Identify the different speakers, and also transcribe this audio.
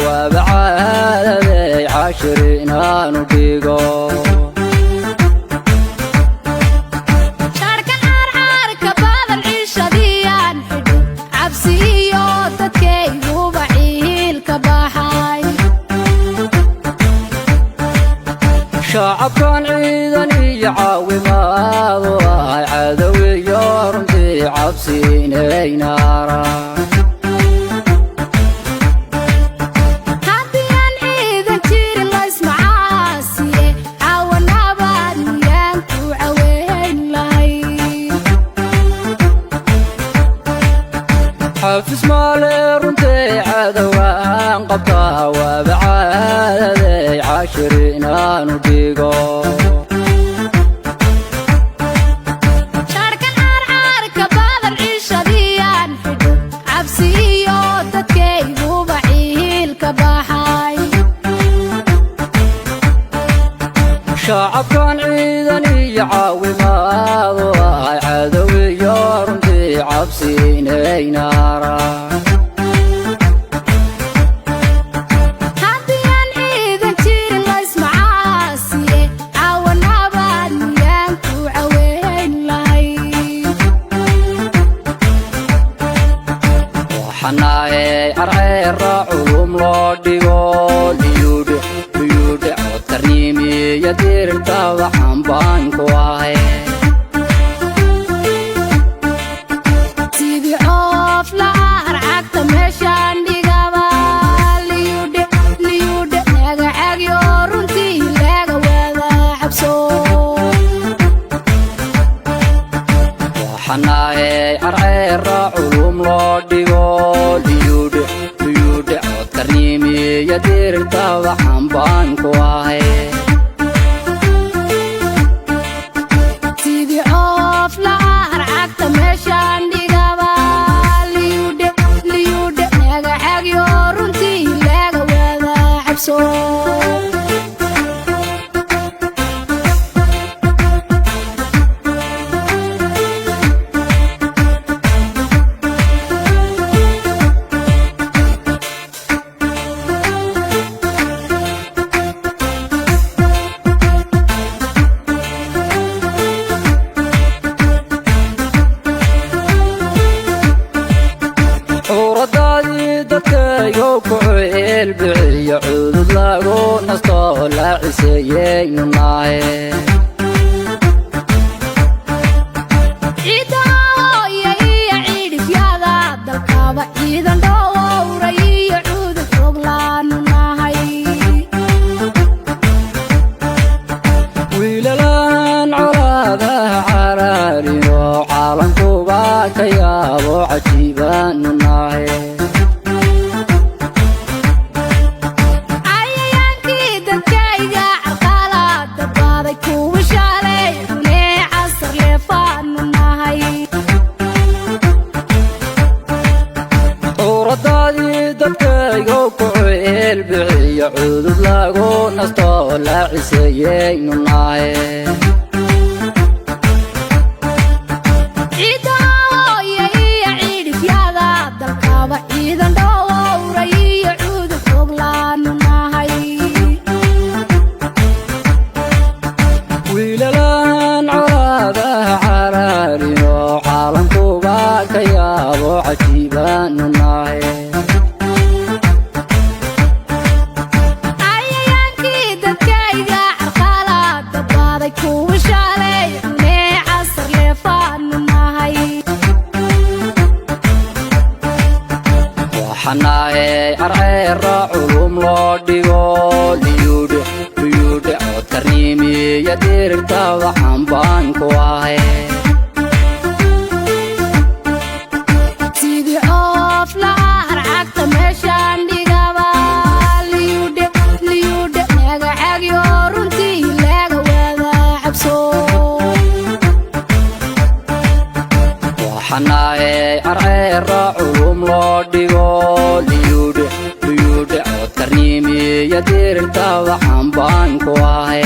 Speaker 1: وبعادي عاشرنا نبيقو
Speaker 2: شارك العرعر كباب العيشة ديان حدو عبسيو تدكي وبعيل كباحاي
Speaker 1: شعب كان عيدن يعاوي ماضو عدوي يورمتي عبسيني نارا
Speaker 2: هاديان عيدن جير الله اسمع عاسيه عاونا باديان توعوين لاي
Speaker 1: حافظ مالي رمتي عدوان قبطا وبعادي عاشرنا نبيقو
Speaker 2: شارك العرعر كباب العيشة ديان حدو عبسيو تدكي وبعيل كباحاي
Speaker 1: شعب كان عيدن يعاوي ماضو عدوي يورمتي عبسيني نارا
Speaker 2: هاديان عيدن جير الله اسمع عاسيه عاونا باديان توعوين لاي
Speaker 1: وحناي عرعير علوم لو ديغو ليود عطرنيمي يدير انتبه حنبان كواهي
Speaker 2: سيدي عوف لعار عاكتا ميشان ديغابا ليود ناغا عاقيو رنتي لاغا وادا حبسو
Speaker 1: وحناي عرعير علوم لو ديغو ليود عطرنيمي يدير انتبه حنبان كواهي
Speaker 2: سيدي عوف لعار عاكتا ميشان ديغابا ليود ناغا عاقيو رنتي لاغا وادا حبسو
Speaker 1: عوردادي dadkayo ku ceel bixiyo cudud lagu nasto la ciseeyeenaay
Speaker 2: ciidooya iyo ciidhifyada dalkaba ciidan dhowra iyo cudud foglaanu nahay
Speaker 1: wiilalaan colaadaha caraariyo caalankuba ka yaabo cajiibaanu nahay
Speaker 2: cayayaankii dadkayga carqalada baaday kuwa shalay runee casar leefaanu nahay
Speaker 1: cawradaadii dadkayo ku ceel bixiyo cudud lagu nasto la ciseeyeynu nahay
Speaker 2: ciidooya iyo ciidhifyada dalkaba ciidan dhowra iyo cudud foglaanu nahay
Speaker 1: wiilalaan colaadaha caraariyo caalankuba ka yaabo cajiibaanu nahay
Speaker 2: cayayaankii dadkayga carqalada baaday kuwa shalay runee casar leefaanu nahay
Speaker 1: waxanaay carceer culum loo dhigo liyuudhe codkarniimi yadirta waxaan baan ku ahay
Speaker 2: sidii coof laar cagta meeshaan dhigaba liyuudhe naga cagyo runtii laga wada cabso
Speaker 1: waxanaay carceer culum loo dhigo liyuudhe codkarniimi yadirta waxaan baan ku ahay